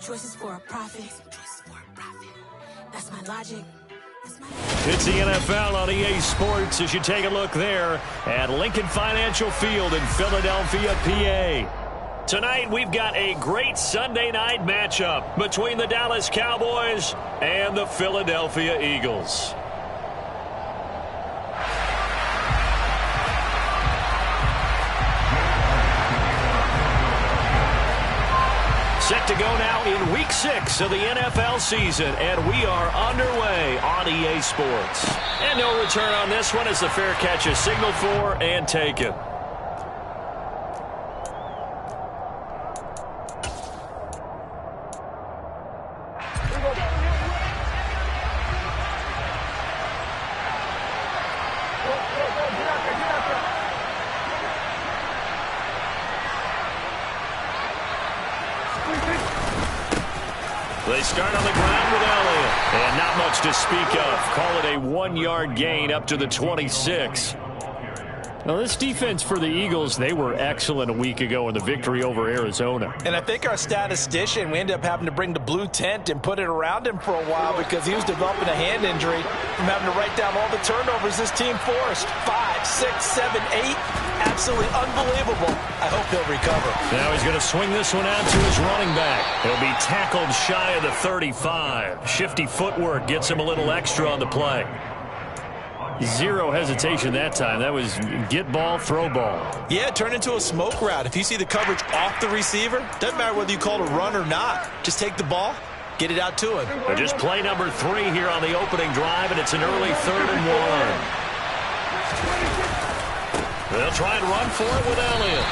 choices for a profit. That's my logic. It's the NFL on EA Sports as you take a look there at Lincoln Financial Field in Philadelphia, PA. Tonight we've got a great Sunday night matchup between the Dallas Cowboys and the Philadelphia Eagles. Set to go now in Week 6 of the NFL season, and we are underway on EA Sports. And no return on this one as the fair catch is signaled for and taken. They start on the ground with Elliott. And not much to speak of. Call it a 1-yard gain up to the 26. Now, this defense for the Eagles, they were excellent a week ago in the victory over Arizona. And I think our statistician, we ended up having to bring the blue tent and put it around him for a while because he was developing a hand injury from having to write down all the turnovers this team forced. 5, 6, 7, 8. Absolutely unbelievable. I hope he'll recover. Now he's going to swing this one out to his running back. He'll be tackled shy of the 35. Shifty footwork gets him a little extra on the play. Zero hesitation that time. That was get ball, throw ball. Yeah, it turned into a smoke route. If you see the coverage off the receiver, doesn't matter whether you call it a run or not. Just take the ball, get it out to him. But just play number 3 here on the opening drive, and it's an early 3rd and 1. They'll try and run for it with Elliott.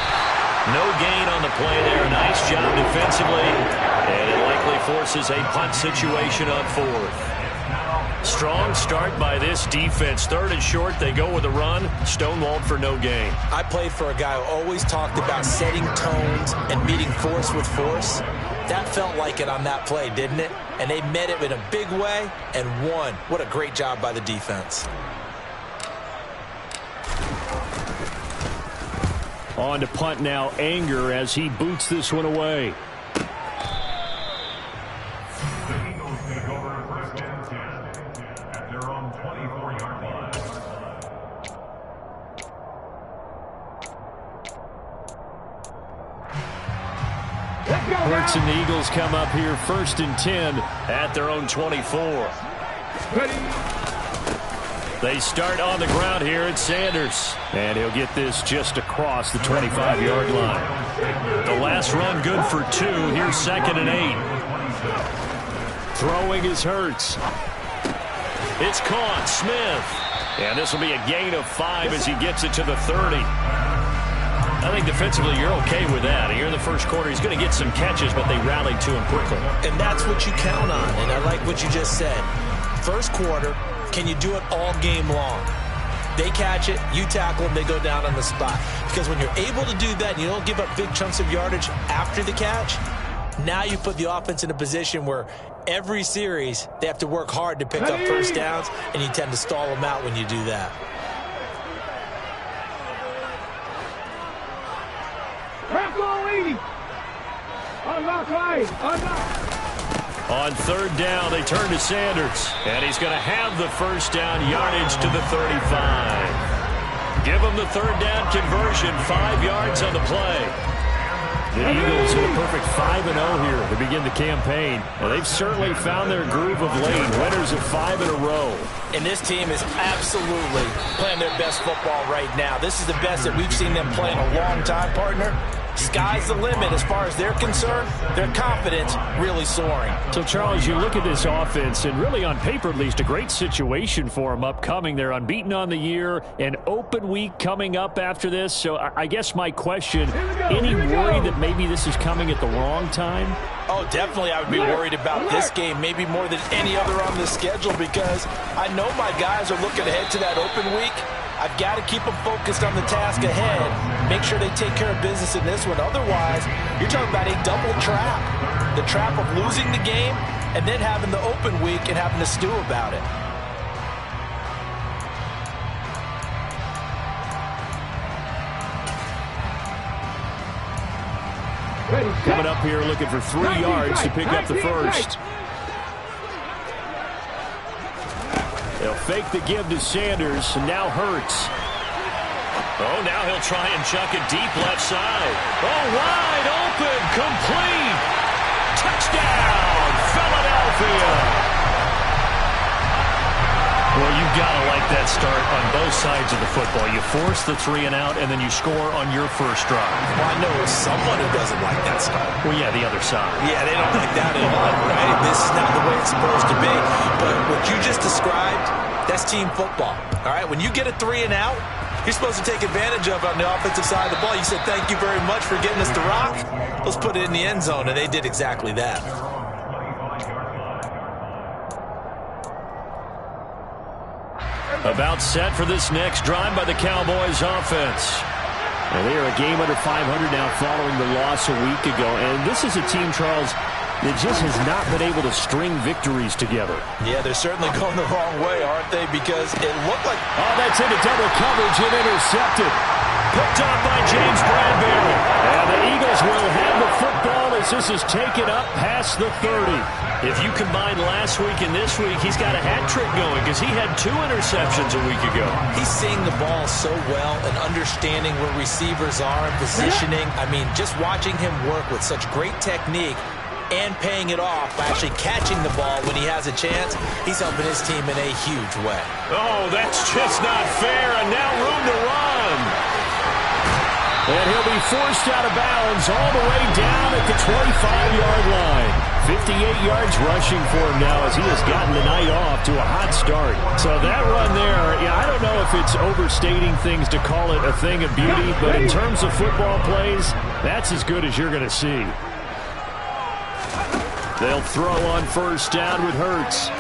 No gain on the play there. Nice job defensively. And it likely forces a punt situation on 4th. Strong start by this defense. 3rd and short, they go with a run. Stonewalled for no gain. I played for a guy who always talked about setting tones and meeting force with force. That felt like it on that play, didn't it? And they met it in a big way and won. What a great job by the defense. On to punt now, Anger, as he boots this one away. Hurts and the Eagles come up here 1st and 10 at their own 24. They start on the ground here at Sanders. And he'll get this just across the 25-yard line. The last run good for 2. Here's 2nd and 8. Throwing is Hurts. It's caught. Smith. And this will be a gain of 5 as he gets it to the 30. I think defensively you're okay with that. Here in the first quarter, he's going to get some catches, but they rallied to him quickly. And that's what you count on, and I like what you just said. First quarter, can you do it all game long? They catch it, you tackle them, they go down on the spot. Because when you're able to do that and you don't give up big chunks of yardage after the catch, now you put the offense in a position where every series they have to work hard to pick up first downs, and you tend to stall them out when you do that. On 3rd down, they turn to Sanders. And he's going to have the first down, yardage to the 35. Give him the 3rd down conversion, 5 yards on the play. The Eagles in a perfect 5-0 here to begin the campaign. Well, they've certainly found their groove of late. Winners of 5 in a row. And this team is absolutely playing their best football right now. This is the best that we've seen them play in a long time, partner. Sky's the limit as far as they're concerned. Their confidence really soaring. So, Charles, you look at this offense, and really on paper at least, a great situation for them upcoming. They're unbeaten on the year, an open week coming up after this. So I guess my question, any worry that maybe this is coming at the wrong time? Oh, definitely I would be worried about this game, maybe more than any other on the schedule, because I know my guys are looking ahead to that open week. I've got to keep them focused on the task ahead, make sure they take care of business in this one. Otherwise, you're talking about a double trap. The trap of losing the game and then having the open week and having to stew about it. Coming up here looking for 3 yards to pick up the first. They'll fake the give to Sanders, and now Hurts. Oh, now he'll try and chuck it deep left side. Oh, wide open, complete. Touchdown, Philadelphia. Well, you've got to like that start on both sides of the football. You force the 3 and out, and then you score on your first drive. Well, I know someone who doesn't like that start. Well, yeah, the other side. Yeah, they don't like that at all, right? This is not the way it's supposed to be. But what you just described, that's team football, all right? When you get a 3 and out, you're supposed to take advantage of it on the offensive side of the ball. You said, thank you very much for getting us the rock. Let's put it in the end zone, and they did exactly that. About set for this next drive by the Cowboys offense. And they are a game under 500 now following the loss a week ago. And this is a team, Charles, that just has not been able to string victories together. Yeah, they're certainly going the wrong way, aren't they? Because it looked like... Oh, that's into double coverage and intercepted. Picked off by James Bradbury. And the Eagles will have the football as this is taken up past the 30. If you combine last week and this week, he's got a hat trick going because he had 2 interceptions a week ago. He's seeing the ball so well and understanding where receivers are and positioning. I mean, just watching him work with such great technique and paying it off by actually catching the ball when he has a chance, he's helping his team in a huge way. Oh, that's just not fair, and now room to run. And he'll be forced out of bounds all the way down at the 25-yard line. 58 yards rushing for him now as he has gotten the night off to a hot start. So that run there, yeah, I don't know if it's overstating things to call it a thing of beauty, but in terms of football plays, that's as good as you're going to see. They'll throw on first down with Hurts.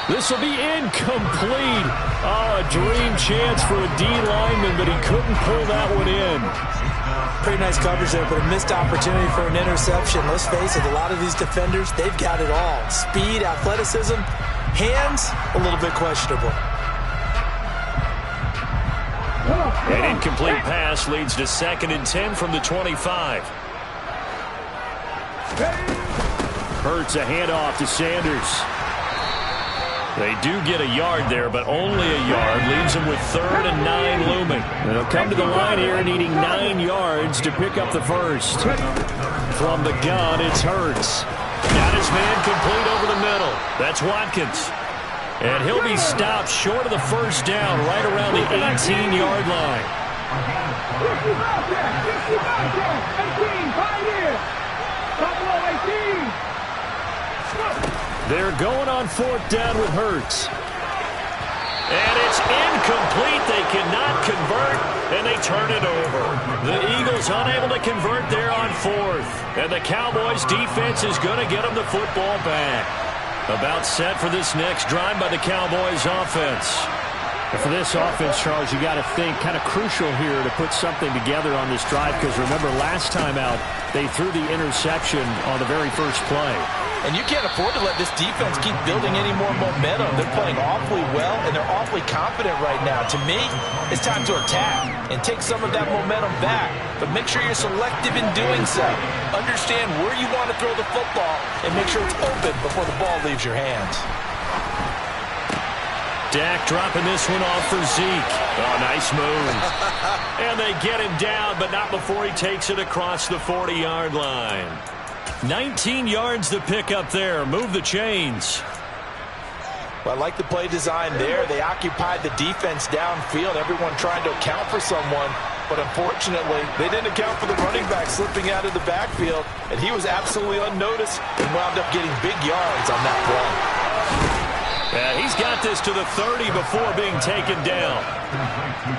This will be incomplete. Oh, a dream chance for a D lineman, but he couldn't pull that one in. Pretty nice coverage there, but a missed opportunity for an interception. Let's face it, a lot of these defenders, they've got it all. Speed, athleticism, hands, a little bit questionable. An incomplete pass leads to 2nd and 10 from the 25. Hurts a handoff to Sanders. They do get a yard there, but only a yard. Leaves them with 3rd and 9 looming. They'll come to the line here needing 9 yards to pick up the first. From the gun, it's Hurts. Got his man complete over the middle. That's Watkins. And he'll be stopped short of the first down right around the 18-yard line. They're going on 4th down with Hurts. And it's incomplete. They cannot convert, and they turn it over. The Eagles unable to convert there on 4th. And the Cowboys defense is going to get them the football back. About set for this next drive by the Cowboys offense. For this offense, Charles, you got to think kind of crucial here to put something together on this drive because remember last time out they threw the interception on the very first play. And you can't afford to let this defense keep building any more momentum. They're playing awfully well, and they're awfully confident right now. To me, it's time to attack and take some of that momentum back. But make sure you're selective in doing so. Understand where you want to throw the football and make sure it's open before the ball leaves your hands. Dak dropping this one off for Zeke. Oh, nice move. And they get him down, but not before he takes it across the 40-yard line. 19 yards to pick up there. Move the chains. Well, I like the play design there. They occupied the defense downfield, everyone trying to account for someone. But unfortunately, they didn't account for the running back slipping out of the backfield, and he was absolutely unnoticed and wound up getting big yards on that play. He's got this to the 30 before being taken down.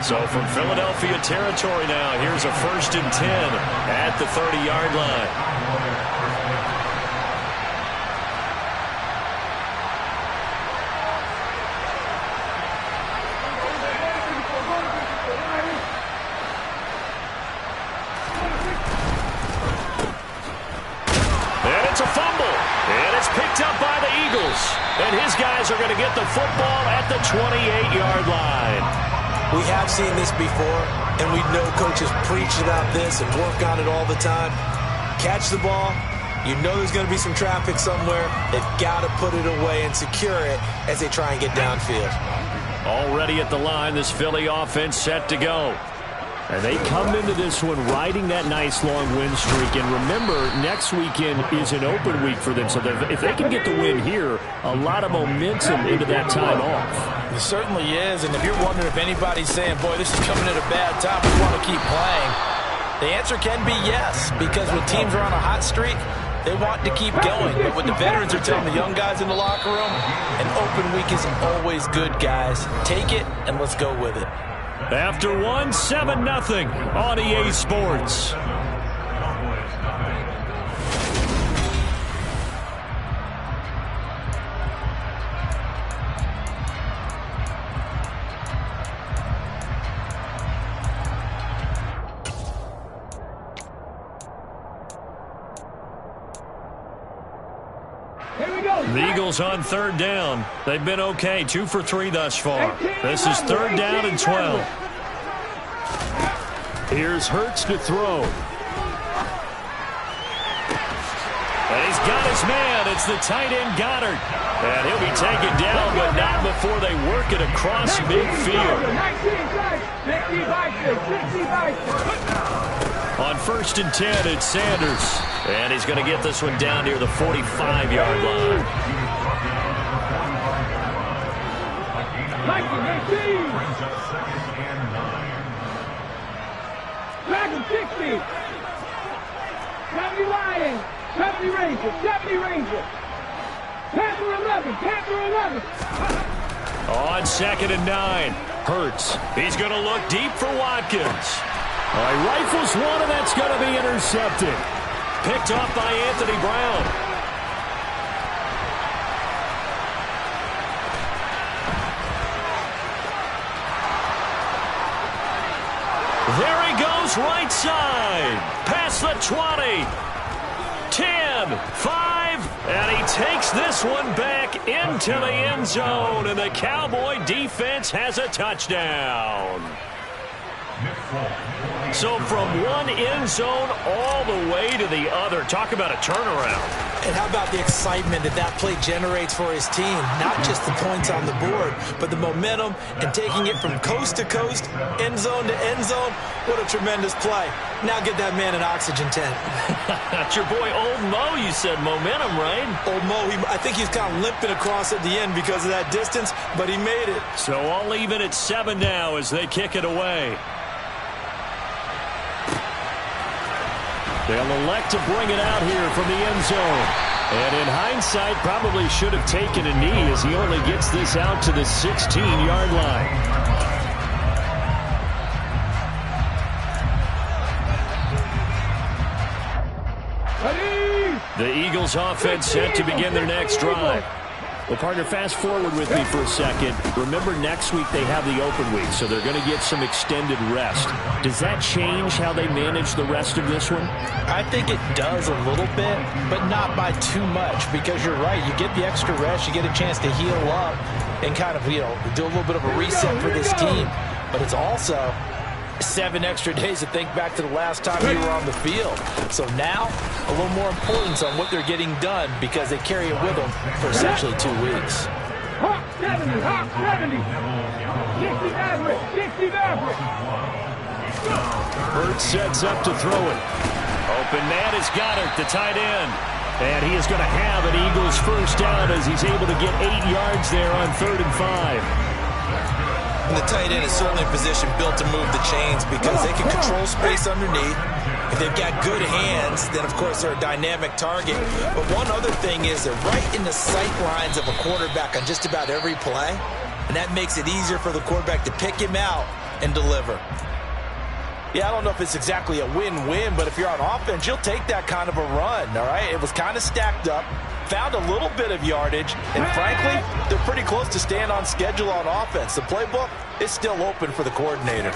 So from Philadelphia territory now, here's a 1st and 10 at the 30-yard line. Picked up by the Eagles. And his guys are going to get the football at the 28-yard line. We have seen this before, and we know coaches preach about this and work on it all the time. Catch the ball. You know there's going to be some traffic somewhere. They've got to put it away and secure it as they try and get downfield. Already at the line, this Philly offense set to go. And they come into this one riding that nice long win streak. And remember, next weekend is an open week for them. So if they can get the win here, a lot of momentum into that time off. It certainly is. And if you're wondering if anybody's saying, boy, this is coming at a bad time, we want to keep playing, the answer can be yes. Because when teams are on a hot streak, they want to keep going. But what the veterans are telling the young guys in the locker room, an open week is always good, guys. Take it and let's go with it. After one, 7-0 on EA Sports. The Eagles on third down. They've been okay, 2 for 3 thus far. This is third down and 12. Here's Hurts to throw. And he's got his man. It's the tight end Goddard. And he'll be taken down, but not before they work it across midfield. On 1st and 10, it's Sanders. And he's going to get this one down near the 45-yard line. Dragon 60. 70 Lions. 70 Rangers. 70 Rangers. Panther 11. Panther 11. On 2nd and 9, Hurts. He's going to look deep for Watkins. All right, rifles one, and that's going to be intercepted. Picked off by Anthony Brown. There he goes, right side. Past the 20. 10, 5, and he takes this one back into the end zone, and the Cowboy defense has a touchdown. So from one end zone all the way to the other. Talk about a turnaround. And how about the excitement that that play generates for his team? Not just the points on the board, but the momentum and taking it from coast to coast, end zone to end zone. What a tremendous play. Now get that man an oxygen tent. That's your boy Old Mo, you said. Momentum, right? Old Mo, I think he's kind of limping across at the end because of that distance, but he made it. So all even at 7 now as they kick it away. They'll elect to bring it out here from the end zone. And in hindsight, probably should have taken a knee as he only gets this out to the 16-yard line. The Eagles offense set to begin their next drive. Well, partner, fast forward with me for a second. Remember, next week they have the open week, so they're going to get some extended rest. Does that change how they manage the rest of this one? I think it does a little bit, but not by too much, because you're right. You get the extra rest, you get a chance to heal up and kind of, do a little bit of a reset for this team. But it's also 7 extra days to think back to the last time you were on the field. So now, a little more importance on what they're getting done because they carry it with them for essentially 2 weeks. Hawk 70, Hawk 70. 60 average, 60 average. Hurts sets up to throw it. Open man is Goddard, the tight end. And he is going to have an Eagles first down as he's able to get 8 yards there on 3rd and 5. And the tight end is certainly a position built to move the chains because they can control space underneath. If they've got good hands, then, of course, they're a dynamic target. But one other thing is they're right in the sight lines of a quarterback on just about every play, and that makes it easier for the quarterback to pick him out and deliver. Yeah, I don't know if it's exactly a win-win, but if you're on offense, you'll take that kind of a run, all right? It was kind of stacked up, found a little bit of yardage, and frankly, they're pretty close to staying on schedule on offense. The playbook is still open for the coordinator.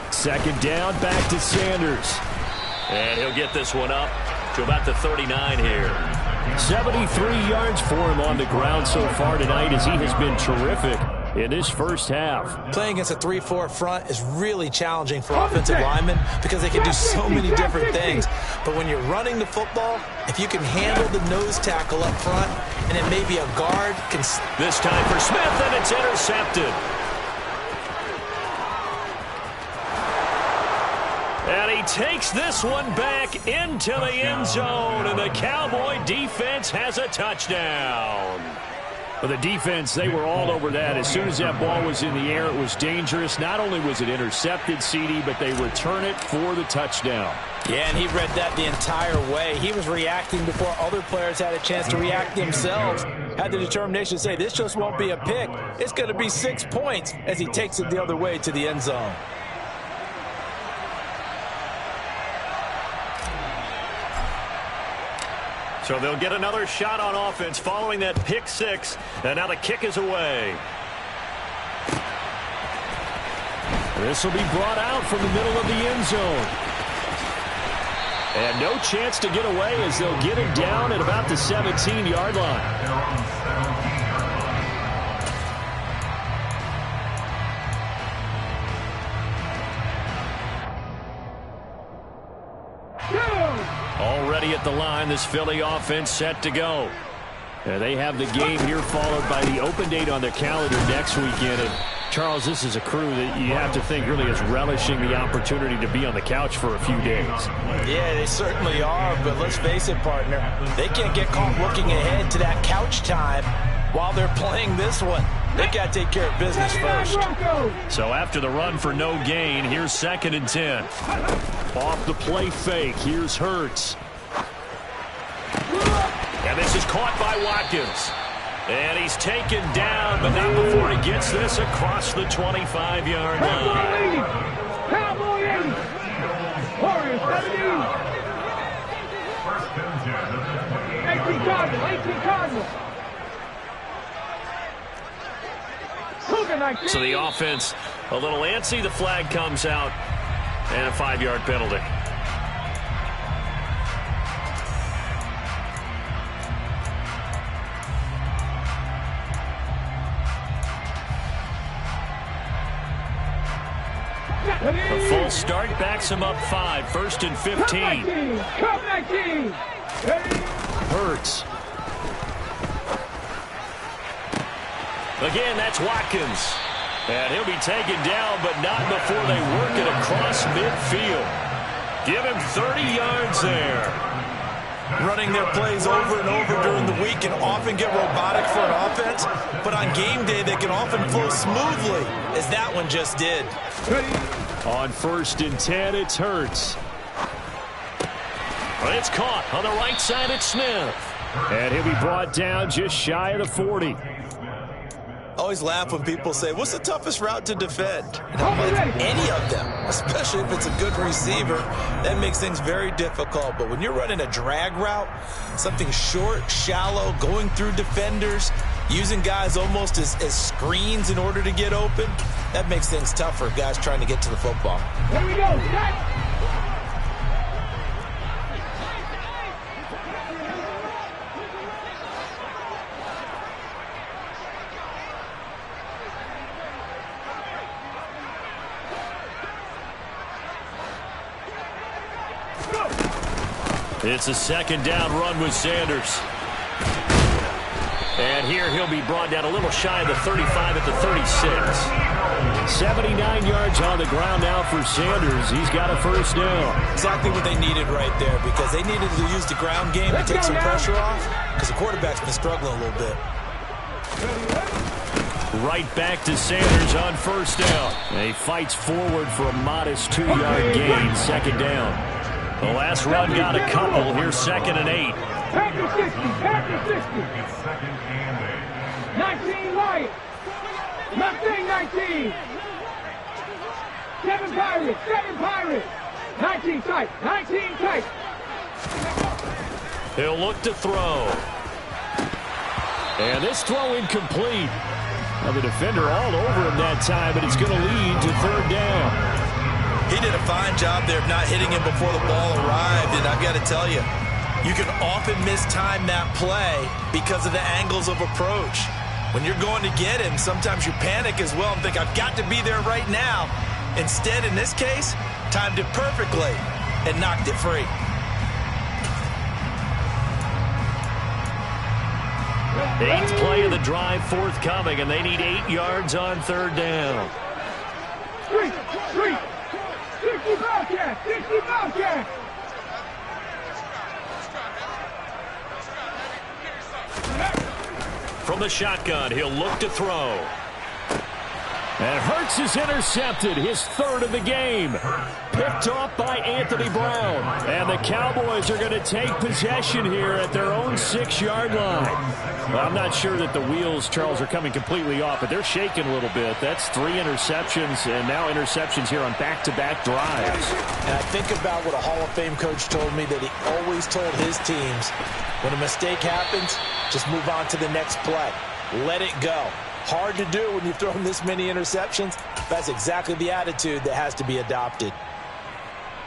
2nd down, back to Sanders. And he'll get this one up to about the 39 here. 73 yards for him on the ground so far tonight as he has been terrific. in this first half. Playing against a 3-4 front is really challenging for offensive linemen because they can do so many different things. But when you're running the football, if you can handle the nose tackle up front and then maybe a guard can... This time for Smith, and it's intercepted. And he takes this one back into the end zone, and the Cowboy defense has a touchdown. For the defense, they were all over that. As soon as that ball was in the air, it was dangerous. Not only was it intercepted, CD, but they return it for the touchdown. Yeah, and he read that the entire way. He was reacting before other players had a chance to react themselves. Had the determination to say, this just won't be a pick. It's going to be 6 points as he takes it the other way to the end zone. So they'll get another shot on offense following that pick 6. And now the kick is away. This will be brought out from the middle of the end zone. And no chance to get away as they'll get it down at about the 17-yard line. Already at the line, this Philly offense set to go. And they have the game here followed by the open date on their calendar next weekend. And Charles, this is a crew that you have to think really is relishing the opportunity to be on the couch for a few days. Yeah, they certainly are, but let's face it, partner. They can't get caught looking ahead to that couch time while they're playing this one. They got to take care of business first. So after the run for no gain, here's 2nd and 10. Off the play fake, here's Hurts. And this is caught by Watkins. And he's taken down, but not before he gets this across the 25-yard line. Cowboy 80. Warriors 70. 18 Cardinals. So the offense a little antsy. The flag comes out, and a 5-yard penalty. A full start backs him up 5. 1st and 15. Hurts. Again, that's Watkins. And he'll be taken down, but not before they work it across midfield. Give him 30 yards there. Running their plays over and over during the week can often get robotic for an offense, but on game day they can often flow smoothly, as that one just did. On 1st and 10, it's Hurts. Well, it's caught on the right side. It's Smith. And he'll be brought down just shy of the 40. I always laugh when people say, what's the toughest route to defend? And I'm like, any of them, especially if it's a good receiver. That makes things very difficult. But when you're running a drag route, something short, shallow, going through defenders, using guys almost as screens in order to get open, that makes things tough for guys trying to get to the football. Here we go. Set. It's a 2nd down run with Sanders. And here he'll be brought down a little shy of the 35 at the 36. 79 yards on the ground now for Sanders. He's got a 1st down. Exactly what they needed right there, because they needed to use the ground game to take some pressure off, because the quarterback's been struggling a little bit. Right back to Sanders on 1st down. And he fights forward for a modest 2-yard gain. 2nd down. The last run got a couple. Here's 2nd and 8. Packers 60. Packers 60. 19 Lions. Mustang 19. 7 Pirates. 7 Pirates. 19 tight. 19 tight. He'll look to throw. And this throw incomplete. Now the defender all over him that time, but it's going to lead to 3rd down. He did a fine job there of not hitting him before the ball arrived, and I've got to tell you, you can often mistime that play because of the angles of approach. When you're going to get him, sometimes you panic as well and think, I've got to be there right now. Instead, in this case, timed it perfectly and knocked it free. Eighth play of the drive forthcoming, and they need 8 yards on third down. 60 Bobcats, 60 Bobcats. From the shotgun, he'll look to throw. And Hurts is intercepted, his third of the game. Picked off by Anthony Brown. And the Cowboys are going to take possession here at their own 6-yard line. Well, I'm not sure that the wheels, Charles, are coming completely off, but they're shaking a little bit. That's 3 interceptions, and now interceptions here on back-to-back drives. And I think about what a Hall of Fame coach told me, that he always told his teams, when a mistake happens, just move on to the next play. Let it go. Hard to do when you've thrown this many interceptions. That's exactly the attitude that has to be adopted.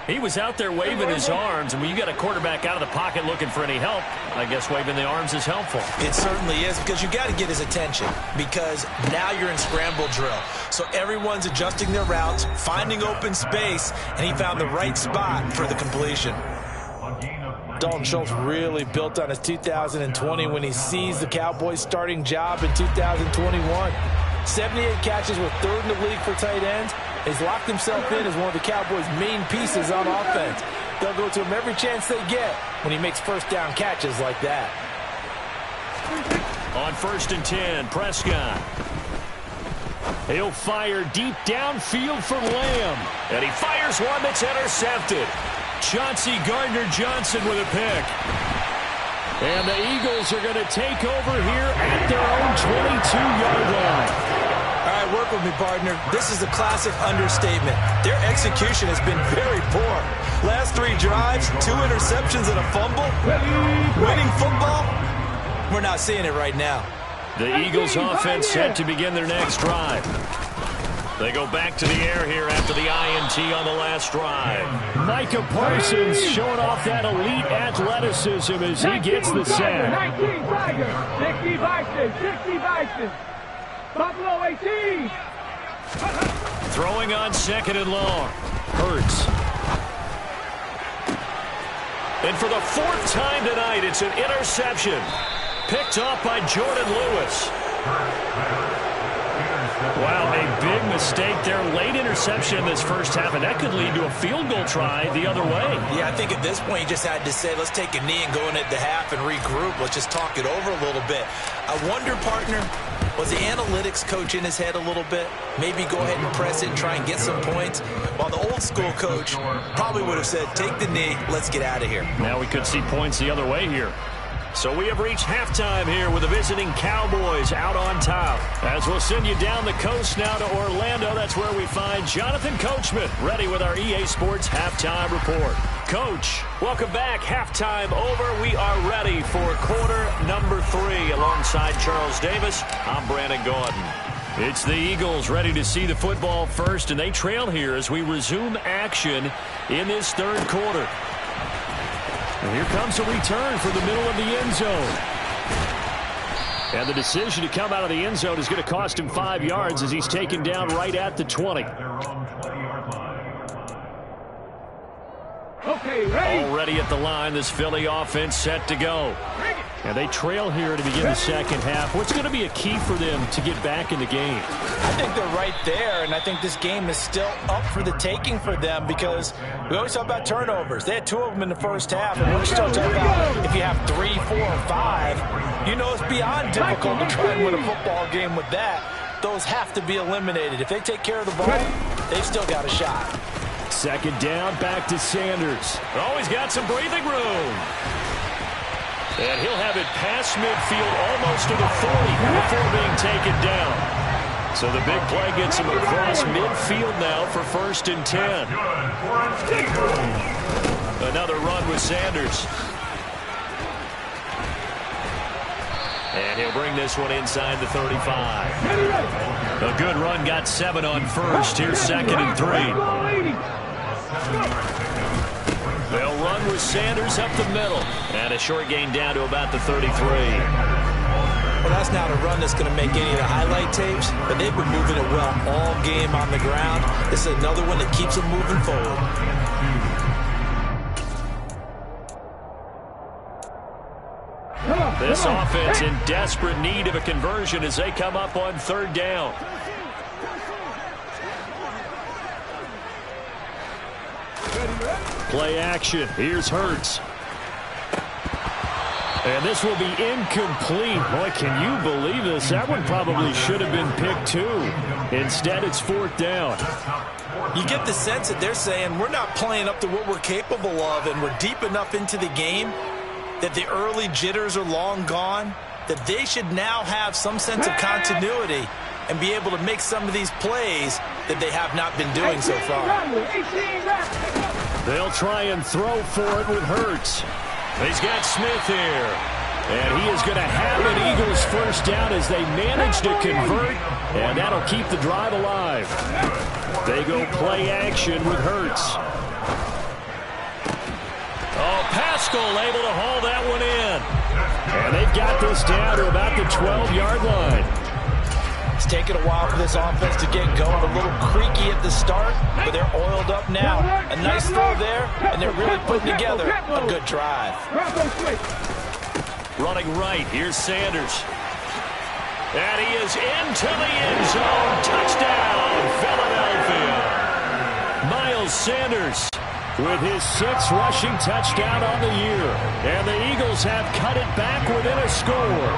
He was out there waving his arms, and when you got a quarterback out of the pocket looking for any help, I guess waving the arms is helpful. It certainly is, because you got to get his attention, because now you're in scramble drill. So everyone's adjusting their routes, finding open space, and he found the right spot for the completion. Dalton Schultz really built on his 2020 when he seized the Cowboys' starting job in 2021. 78 catches, were third in the league for tight ends. He's locked himself in as one of the Cowboys' main pieces on offense. They'll go to him every chance they get when he makes first down catches like that. On 1st and 10, Prescott. He'll fire deep downfield for Lamb. And he fires one that's intercepted. Chauncey Gardner-Johnson with a pick. And the Eagles are going to take over here at their own 22-yard line. All right, work with me, partner. This is a classic understatement. Their execution has been very poor. Last 3 drives, 2 interceptions and a fumble. Winning football? We're not seeing it right now. The Eagles offense set to begin their next drive. They go back to the air here after the INT on the last drive. Micah Parsons showing off that elite athleticism as he gets the sack. 19 Tigers, 60 Bison, 60 Bison. Buffalo 18. Throwing on 2nd and long. Hurts. And for the 4th time tonight, it's an interception. Picked off by Jordan Lewis. Wow, a big mistake there. Late interception in this first half, and that could lead to a field goal try the other way. Yeah, I think at this point you just had to say, let's take a knee and go in at the half and regroup. Let's just talk it over a little bit. I wonder, partner, was the analytics coach in his head a little bit? Maybe go ahead and press it and try and get some points? While the old school coach probably would have said, take the knee, let's get out of here. Now we could see points the other way here. So we have reached halftime here with the visiting Cowboys out on top. As we'll send you down the coast now to Orlando, that's where we find Jonathan Coachman ready with our EA Sports Halftime Report. Coach, welcome back. Halftime over. We are ready for quarter number 3. Alongside Charles Davis, I'm Brandon Gordon. It's the Eagles ready to see the football first, and they trail here as we resume action in this third quarter. And here comes a return from the middle of the end zone. And the decision to come out of the end zone is going to cost him 5 yards as he's taken down right at the 20. Okay, ready. Already at the line, this Philly offense set to go. And they trail here to begin the second half. What's going to be a key for them to get back in the game? I think they're right there, and I think this game is still up for the taking for them, because we always talk about turnovers. They had 2 of them in the first half, and we're still talking about if you have 3, 4, or 5, you know it's beyond difficult to try and win a football game with that. Those have to be eliminated. If they take care of the ball, they've still got a shot. Second down, back to Sanders. Oh, he's got some breathing room. And he'll have it past midfield almost to the 40 before being taken down. So the big play gets him across midfield now for 1st and 10. Another run with Sanders. And he'll bring this one inside the 35. A good run, got 7 on first. Here's 2nd and 3. They'll run with Sanders up the middle. And a short gain down to about the 33. Well, Well, that's not a run that's going to make any of the highlight tapes, but they've been moving it well all game on the ground. This is another one that keeps them moving forward. This offense in desperate need of a conversion as they come up on third down. Play action. Here's Hurts. And this will be incomplete. Boy, can you believe this? That one probably should have been picked too. Instead, it's fourth down. You get the sense that they're saying we're not playing up to what we're capable of, and we're deep enough into the game that the early jitters are long gone, that they should now have some sense of continuity and be able to make some of these plays that they have not been doing so far. They'll try and throw for it with Hurts. He's got Smith here. And he is going to have an Eagles first down as they manage to convert, and that'll keep the drive alive. They go play action with Hurts. Oh, Pascal able to haul that one in. And they've got this down to about the 12-yard line. It's taken a while for this offense to get going. A little creaky at the start, but they're oiled up now. A nice throw there, and they're really putting together a good drive. Running right, here's Sanders. And he is into the end zone. Touchdown, Philadelphia. Miles Sanders with his 6th rushing touchdown on the year. And the Eagles have cut it back within a score.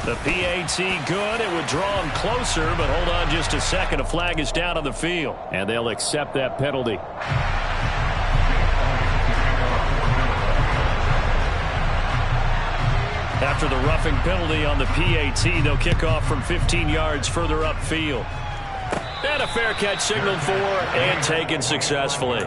The PAT good. It would draw him closer, but hold on just a second. A flag is down on the field. And they'll accept that penalty. After the roughing penalty on the PAT, they'll kick off from 15 yards further upfield. And a fair catch signaled for and taken successfully.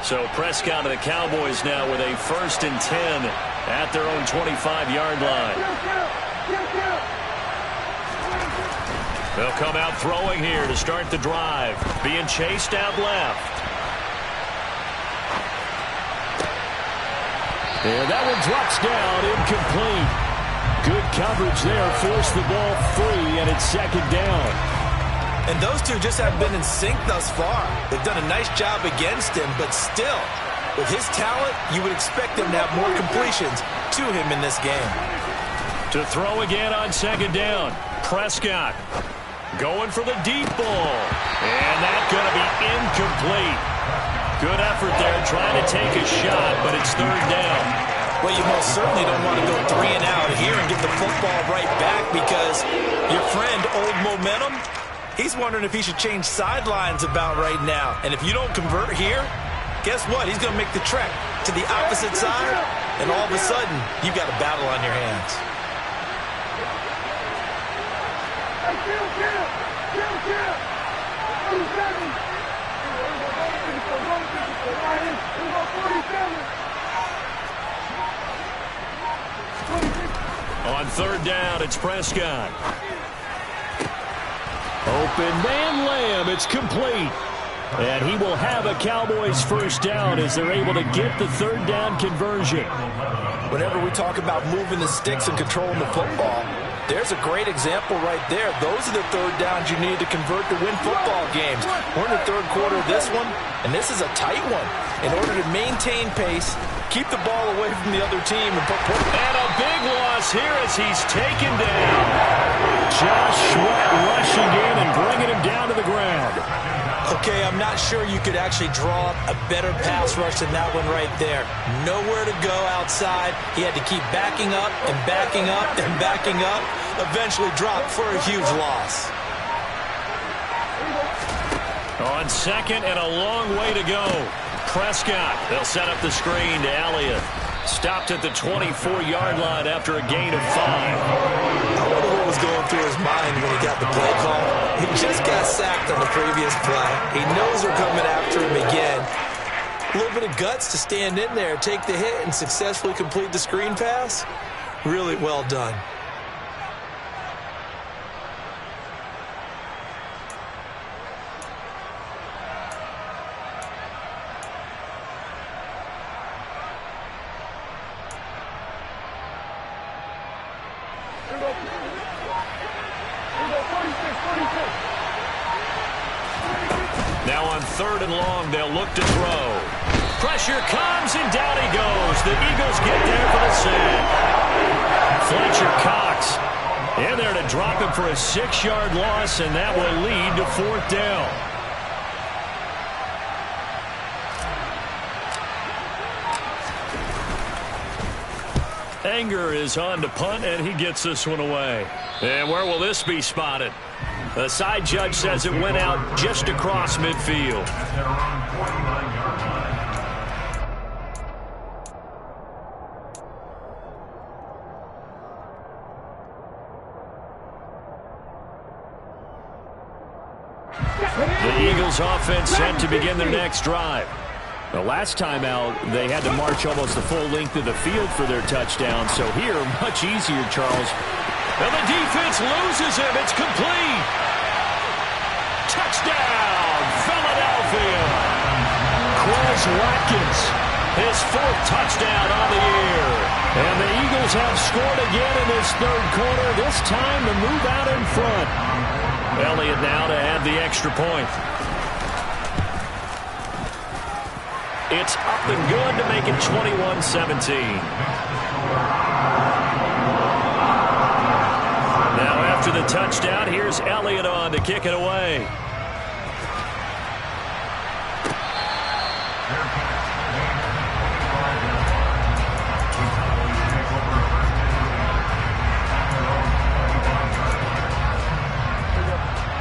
So Prescott and the Cowboys now with a 1st and 10 at their own 25-yard line. They'll come out throwing here to start the drive. Being chased out left. And that one drops down, incomplete. Good coverage there, forced the ball free, and it's 2nd down. And those two just haven't been in sync thus far. They've done a nice job against him, but still, with his talent, you would expect him to have more completions to him in this game. To throw again on 2nd down, Prescott going for the deep ball. And that's going to be incomplete. Good effort there trying to take a shot, but it's 3rd down. Well, you most certainly don't want to go 3 and out here and get the football right back because your friend, Old Momentum, he's wondering if he should change sidelines about right now. And if you don't convert here, guess what? He's going to make the trek to the opposite side, and all of a sudden, you've got a battle on your hands. On 3rd down, it's Prescott. Open man Lamb. It's complete. And he will have a Cowboys first down as they're able to get the 3rd down conversion. Whenever we talk about moving the sticks and controlling the football, there's a great example right there. Those are the 3rd downs you need to convert to win football games. We're in the 3rd quarter of this one, and this is a tight one. In order to maintain pace, keep the ball away from the other team. And a big loss here as he's taken down. Josh Sweat rushing in and bringing him down to the ground. Okay, I'm not sure you could actually draw up a better pass rush than that one right there. Nowhere to go outside. He had to keep backing up and backing up and backing up. Eventually dropped for a huge loss. On 2nd and a long way to go. Prescott, they'll set up the screen to Elliott. Stopped at the 24-yard line after a gain of 5. I wonder what was going through his mind when he got the play call. He just got sacked on the previous play. He knows they're coming after him again. A little bit of guts to stand in there, take the hit, and successfully complete the screen pass. Really well done. 3rd and long. They'll look to throw. Pressure comes, and down he goes. The Eagles get there for the sack. Fletcher Cox in there to drop him for a 6-yard loss, and that will lead to 4th down. Anger is on to punt, and he gets this one away. And where will this be spotted? The side judge says it went out just across midfield. The Eagles offense set to begin their next drive. The last time out, they had to march almost the full length of the field for their touchdown. So here, much easier, Charles. And the defense loses him. It's complete. Touchdown, Philadelphia. Quez Watkins, his 4th touchdown on the year. And the Eagles have scored again in this 3rd quarter, this time to move out in front. Elliott now to add the extra point. It's up and good to make it 21-17. Now after the touchdown, here's Elliott on to kick it away.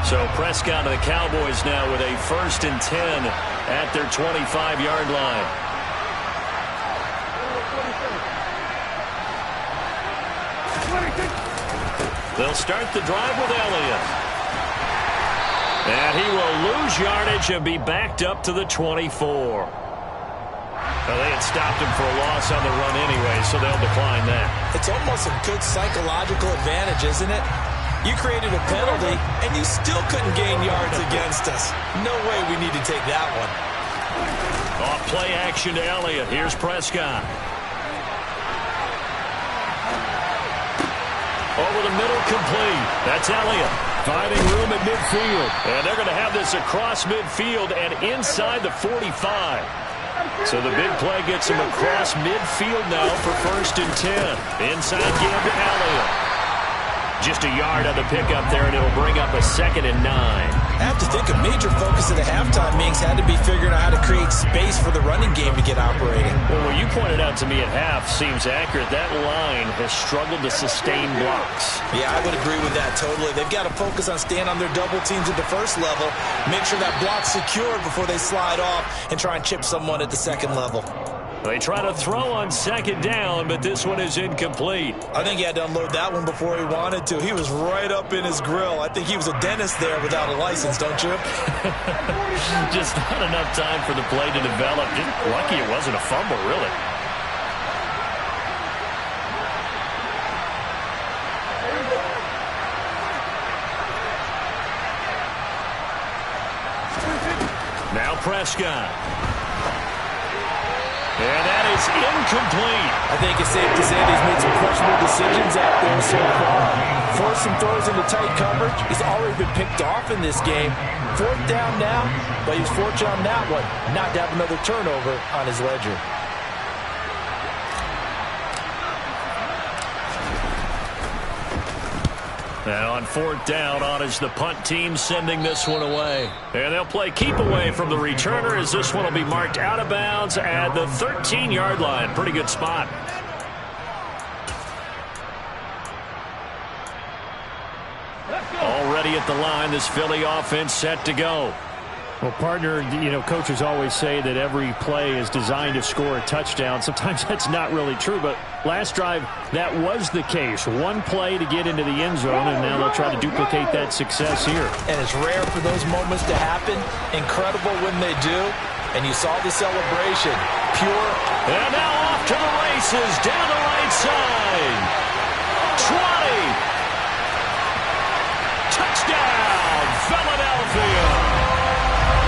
So Prescott of the Cowboys now with a 1st and 10 at their 25-yard line. They'll start the drive with Elliott. And he will lose yardage and be backed up to the 24. Well, they had stopped him for a loss on the run anyway, so they'll decline that. It's almost a good psychological advantage, isn't it? You created a penalty, and you still couldn't gain yards against us. No way we need to take that one. Off play action to Elliott. Here's Prescott. Over the middle, complete. That's Elliott. Finding room at midfield. And they're going to have this across midfield and inside the 45. So the big play gets him across midfield now for 1st and 10. Inside give to Elliott. Just a yard on the pickup there, and it'll bring up a 2nd and 9. I have to think a major focus at the halftime meetings had to be figuring out how to create space for the running game to get operating. Well, what you pointed out to me at half seems accurate. That line has struggled to sustain blocks. Yeah, I would agree with that totally. They've got to focus on staying on their double teams at the 1st level, make sure that block's secured before they slide off and try and chip someone at the 2nd level. They try to throw on 2nd down, but this one is incomplete. I think he had to unload that one before he wanted to. He was right up in his grill. I think he was a dentist there without a license, don't you? Just not enough time for the play to develop. Just lucky it wasn't a fumble, really. Now Prescott. And that is incomplete. I think it's safe to say that he's made some questionable decisions out there so far. Forced some throws into tight coverage. He's already been picked off in this game. 4th down now, but he was fortunate on that one not to have another turnover on his ledger. And on 4th down, on is the punt team sending this one away. And they'll play keep away from the returner as this one will be marked out of bounds at the 13-yard line. Pretty good spot. Already at the line, this Philly offense set to go. Well, partner, coaches always say that every play is designed to score a touchdown. Sometimes that's not really true, but last drive, that was the case. One play to get into the end zone, and now they'll try to duplicate that success here. And it's rare for those moments to happen. Incredible when they do. And you saw the celebration. Pure. And now off to the races, down the right side. 20. Touchdown, Philadelphia.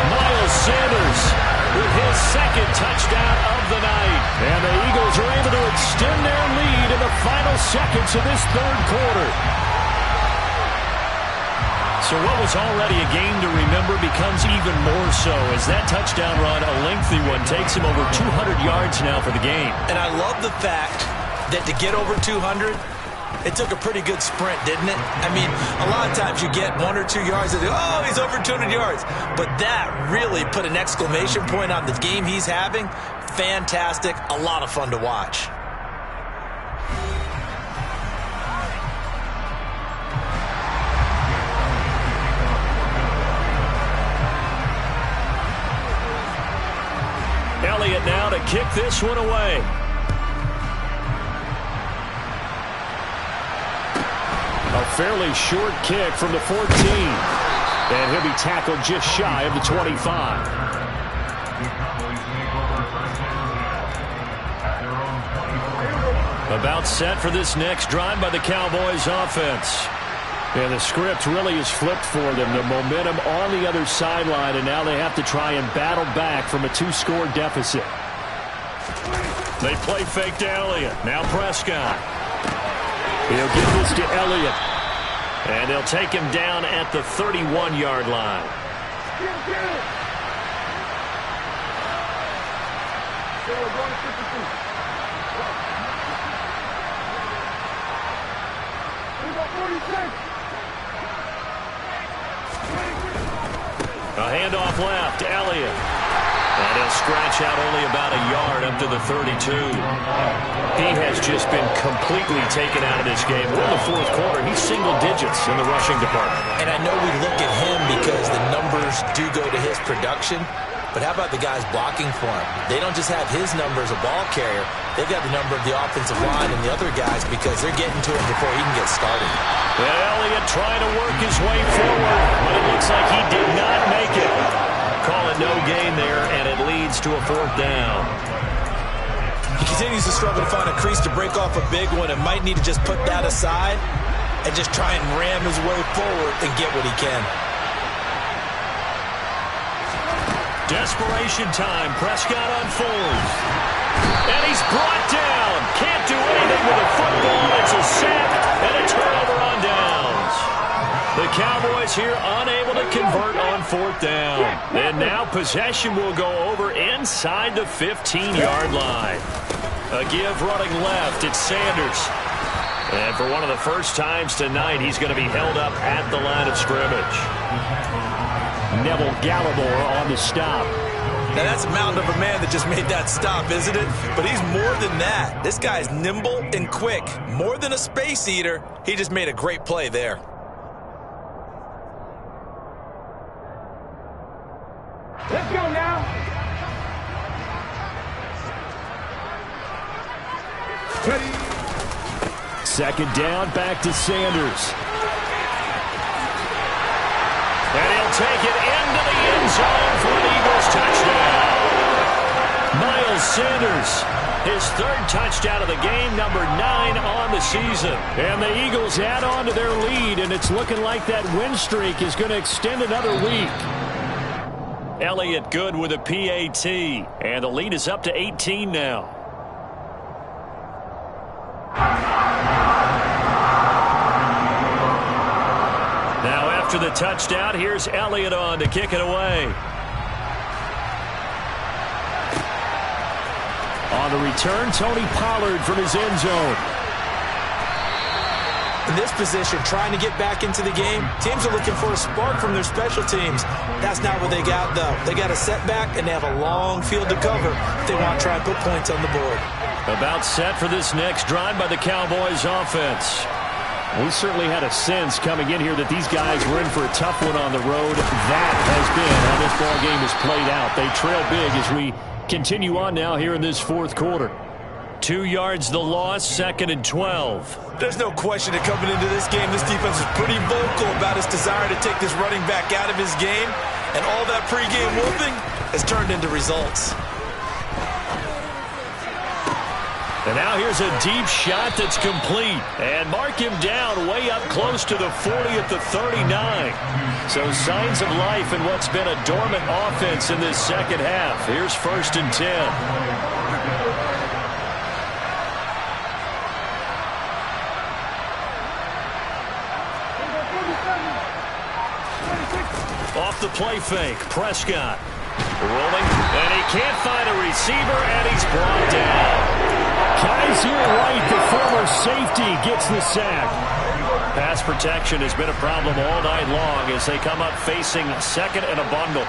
Miles Sanders with his 2nd touchdown of the night. And the Eagles are able to extend their lead in the final seconds of this 3rd quarter. So what was already a game to remember becomes even more so as that touchdown run, a lengthy one, takes him over 200 yards now for the game. And I love the fact that to get over 200, it took a pretty good sprint, didn't it? I mean, a lot of times you get 1 or 2 yards and think, oh, he's over 200 yards. But that really put an exclamation point on the game he's having. Fantastic. A lot of fun to watch. Elliott now to kick this one away. A fairly short kick from the 14. And he'll be tackled just shy of the 25. About set for this next drive by the Cowboys offense. And the script really is flipped for them. The momentum on the other sideline, and now they have to try and battle back from a 2-score deficit. They play fake to Elliott. Now Prescott. He'll give this to Elliott. And they'll take him down at the 31-yard line. A handoff left to Elliott. And he'll scratch out only about a yard up to the 32. He has just been completely taken out of this game. We're in the fourth quarter. He's single digits in the rushing department. And I know we look at him because the numbers do go to his production. But how about the guys blocking for him? They don't just have his number as a ball carrier. They've got the number of the offensive line and the other guys because they're getting to him before he can get started. And Elliott trying to work his way forward, but it looks like he did not make it. Call it no gain there, and it leads to a 4th down. He continues to struggle to find a crease to break off a big one and might need to just put that aside and just try and ram his way forward and get what he can. Desperation time. Prescott on 4th. And he's brought down. Can't do anything with a football. It's a sack and a turnover on downs. The Cowboys here unable to convert on 4th down. And now possession will go over inside the 15-yard line. A give running left. It's Sanders. And for one of the first times tonight, he's going to be held up at the line of scrimmage. Neville Gallimore on the stop. Now that's a mountain of a man that just made that stop, isn't it? But he's more than that. This guy's nimble and quick. More than a space eater. He just made a great play there. Let's go now. Second down, back to Sanders. And he'll take it into the end zone for an Eagles touchdown. Miles Sanders, his 3rd touchdown of the game, number 9 on the season. And the Eagles add on to their lead, and it's looking like that win streak is going to extend another week. Elliott good with a PAT, and the lead is up to 18 now. Now after the touchdown, here's Elliott on to kick it away. On the return, Tony Pollard from his end zone. In this position, trying to get back into the game, teams are looking for a spark from their special teams. That's not what they got, though. They got a setback, and they have a long field to cover if they want to try and put points on the board. About set for this next drive by the Cowboys offense. We certainly had a sense coming in here that these guys were in for a tough one on the road. That has been how this ball game has played out. They trail big as we continue on now here in this fourth quarter. 2 yards the loss, 2nd and 12. There's no question that coming into this game, this defense is pretty vocal about its desire to take this running back out of his game. And all that pregame whooping has turned into results. And now here's a deep shot that's complete. And mark him down way up close to the 40 at the 39. So signs of life in what's been a dormant offense in this second half. Here's 1st and 10. the play fake. Prescott rolling, and he can't find a receiver, and he's brought down. Kaiser White, the former safety, gets the sack. Pass protection has been a problem all night long as they come up facing second and a bundle.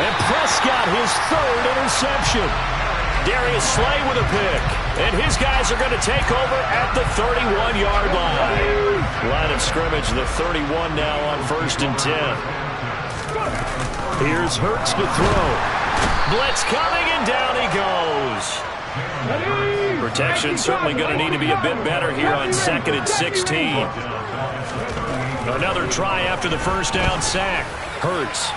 And Prescott, his third interception. Darius Slay with a pick. And his guys are going to take over at the 31-yard line. Line of scrimmage, the 31 now on 1st and 10. Here's Hurts to throw. Blitz coming, and down he goes. Protection certainly going to need to be a bit better here on 2nd and 16. Another try after the first down sack. Hurts.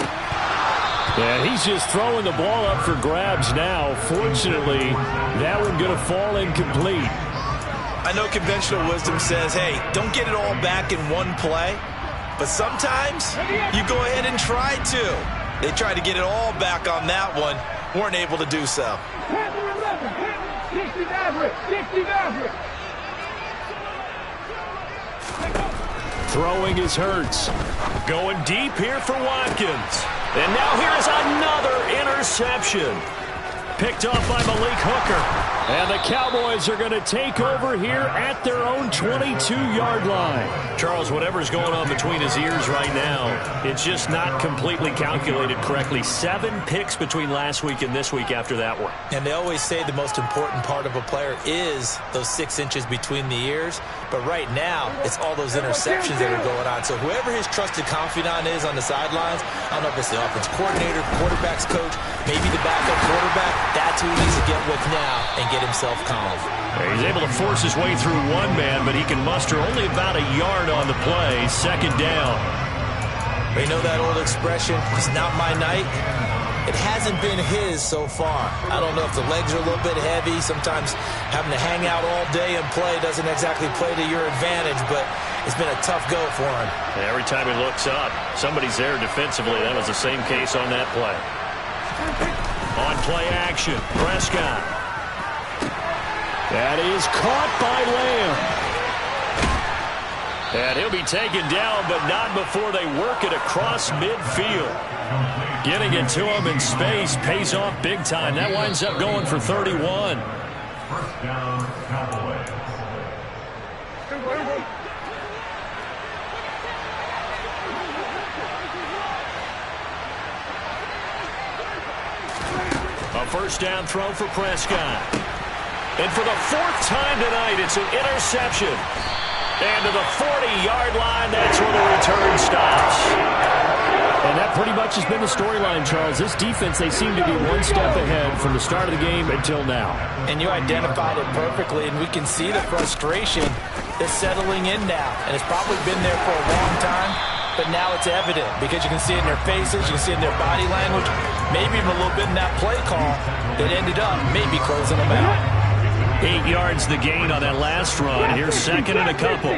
Yeah, he's just throwing the ball up for grabs now. Fortunately, that one going to fall incomplete. I know conventional wisdom says, hey, don't get it all back in one play. But sometimes you go ahead and try to. They tried to get it all back on that one. Weren't able to do so. 60 average. Throwing is Hurts. Going deep here for Watkins. And now here is another interception. Picked off by Malik Hooker. And the Cowboys are going to take over here at their own 22-yard line. Charles, whatever's going on between his ears right now, it's just not completely calculated correctly. 7 picks between last week and this week after that one. And they always say the most important part of a player is those 6 inches between the ears. But right now, it's all those interceptions that are going on. So whoever his trusted confidant is on the sidelines, I don't know if it's the offense coordinator, quarterback's coach, maybe the backup quarterback, that's who he needs to get with now and get himself calm. He's able to force his way through one man, but he can muster only about a yard on the play. 2nd down. You know that old expression, it's not my night? It hasn't been his so far. I don't know if the legs are a little bit heavy. Sometimes having to hang out all day and play doesn't exactly play to your advantage, but it's been a tough go for him. And every time he looks up, somebody's there defensively. That was the same case on that play. On play action, Prescott. That is caught by Lamb. And he'll be taken down, but not before they work it across midfield. Getting it to him in space pays off big time. That winds up going for 31. First down, Cowboys. A first down throw for Prescott. And for the 4th time tonight, it's an interception. And to the 40-yard line, that's where the return stops. And that pretty much has been the storyline, Charles. This defense, they seem to be one step ahead from the start of the game until now. And you identified it perfectly, and we can see the frustration that's settling in now. And it's probably been there for a long time, but now it's evident because you can see it in their faces, you can see it in their body language, maybe even a little bit in that play call that ended up maybe closing them out. 8 yards the gain on that last run. Here's 2nd and a couple.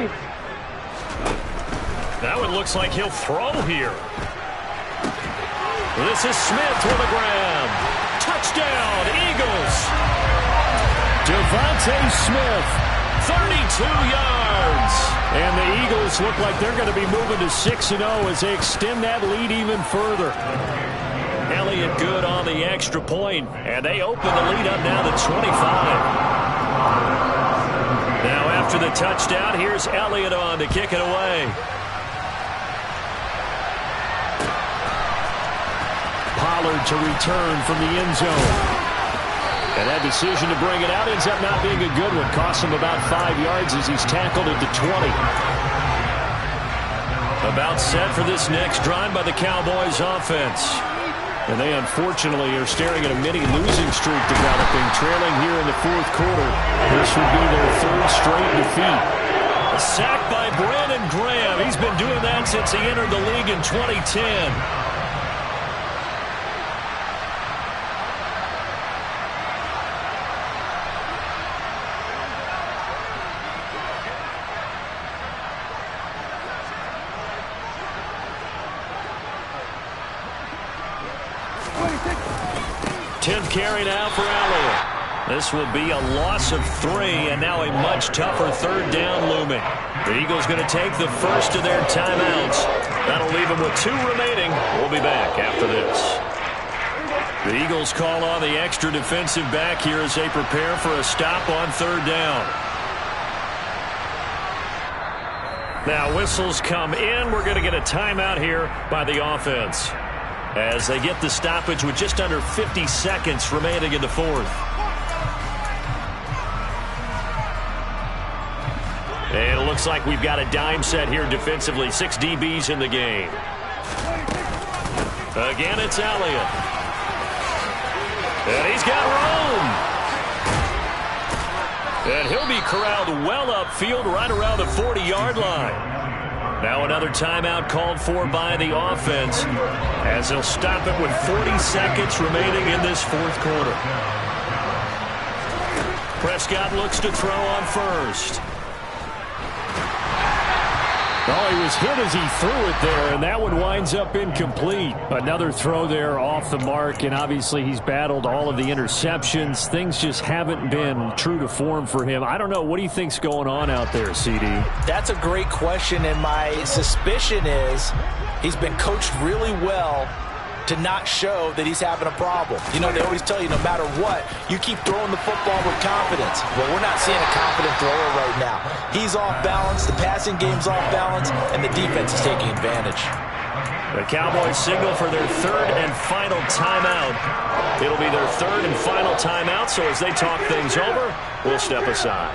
That one looks like he'll throw here. This is Smith with a grab. Touchdown, Eagles. Devontae Smith, 32 yards. And the Eagles look like they're going to be moving to 6-0 as they extend that lead even further. Elliott good on the extra point, and they open the lead up now to 25. Now after the touchdown, here's Elliott on to kick it away. Pollard to return from the end zone. And that decision to bring it out ends up not being a good one. Costs him about 5 yards as he's tackled at the 20. About set for this next drive by the Cowboys offense. And they unfortunately are staring at a mini losing streak developing, trailing here in the 4th quarter. This would be their 3rd straight defeat. A sack by Brandon Graham. He's been doing that since he entered the league in 2010. Carry now for Elliott. This will be a loss of 3, and now a much tougher third down looming. The Eagles going to take the first of their timeouts. That'll leave them with 2 remaining. We'll be back after this. The Eagles call on the extra defensive back here as they prepare for a stop on third down. Now whistles come in. We're going to get a timeout here by the offense as they get the stoppage with just under 50 seconds remaining in the fourth. And it looks like we've got a dime set here defensively. 6 DBs in the game. Again, it's Elliott. And he's got room. And he'll be corralled well upfield right around the 40-yard line. Now another timeout called for by the offense as they'll stop it with 40 seconds remaining in this fourth quarter. Prescott looks to throw on first. Oh, he was hit as he threw it there, and that one winds up incomplete. Another throw there off the mark, and obviously he's battled all of the interceptions. Things just haven't been true to form for him. I don't know. What do you think's going on out there, CD? That's a great question, and my suspicion is he's been coached really well to not show that he's having a problem. You know, they always tell you no matter what, you keep throwing the football with confidence. Well, we're not seeing a confident thrower right now. He's off balance, the passing game's off balance, and the defense is taking advantage. The Cowboys signal for their third and final timeout. It'll be their third and final timeout, so as they talk things over, we'll step aside.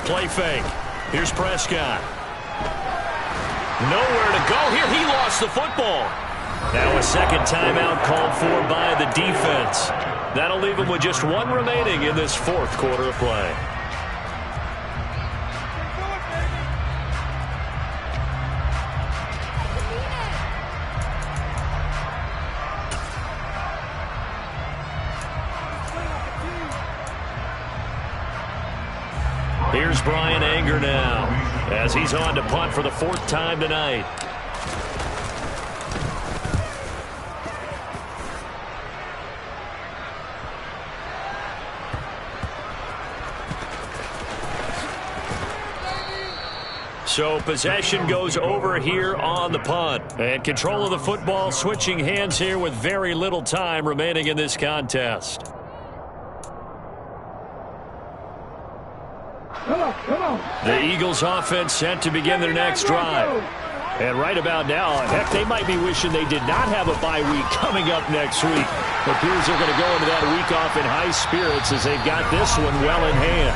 Play fake. Here's Prescott. Nowhere to go here. He lost the football. Now a second timeout called for by the defense. That'll leave him with just 1 remaining in this fourth quarter of play. Here's Brian Anger now as he's on to punt for the 4th time tonight. So possession goes over here on the punt. And control of the football switching hands here with very little time remaining in this contest. The Eagles offense set to begin their next drive. And right about now, heck, they might be wishing they did not have a bye week coming up next week. It appears they're going to go into that week off in high spirits as they've got this one well in hand.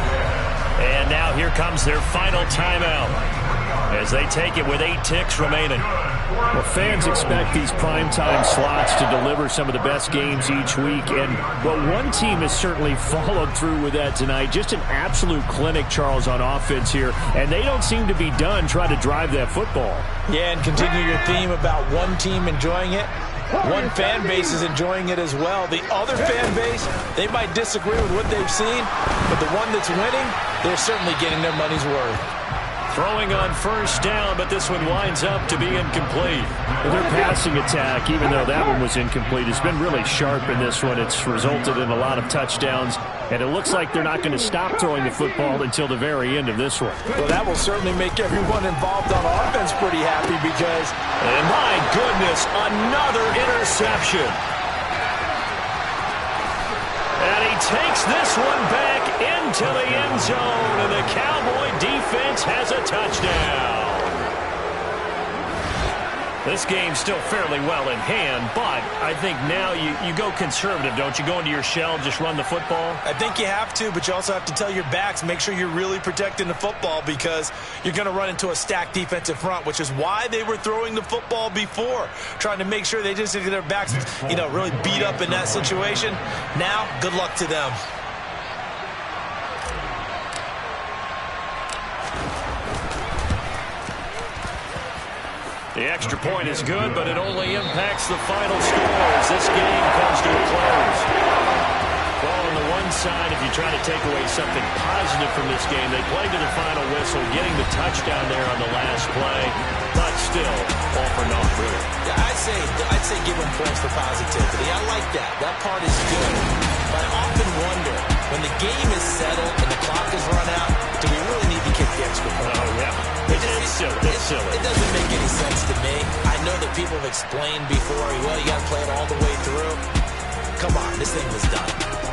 And now here comes their final timeout as they take it with 8 ticks remaining. Well, fans expect these primetime slots to deliver some of the best games each week. And, well, one team has certainly followed through with that tonight. Just an absolute clinic, Charles, on offense here. And they don't seem to be done trying to drive that football. Yeah, and continue your theme about one team enjoying it. One fan base is enjoying it as well. The other fan base, they might disagree with what they've seen, but the one that's winning, they're certainly getting their money's worth. Throwing on first down, but this one winds up to be incomplete. Their passing attack, even though that one was incomplete, has been really sharp in this one. It's resulted in a lot of touchdowns, and it looks like they're not going to stop throwing the football until the very end of this one. Well, that will certainly make everyone involved on offense pretty happy because... And my goodness, another interception. And he takes this one back into the end zone, and the Cowboy defense has a touchdown. This game's still fairly well in hand, but I think now you go conservative, don't you? Go into your shell, just run the football? I think you have to, but you also have to tell your backs, make sure you're really protecting the football because you're going to run into a stacked defensive front, which is why they were throwing the football before, trying to make sure they just get their backs, really beat up in that situation. Now, good luck to them. The extra point is good, but it only impacts the final score as this game comes to a close. Ball on the one side, if you try to take away something positive from this game, they played to the final whistle, getting the touchdown there on the last play, but still all for naught, really. Yeah, I'd say give them points for positivity. I like that. That part is good. But I often wonder, when the game is settled and the clock is run out, do we really need to kick the extra point? Oh, yeah. It's silly. It's silly. It doesn't make any sense to me. I know that people have explained before, well, you got to play it all the way through. Come on, this thing was done.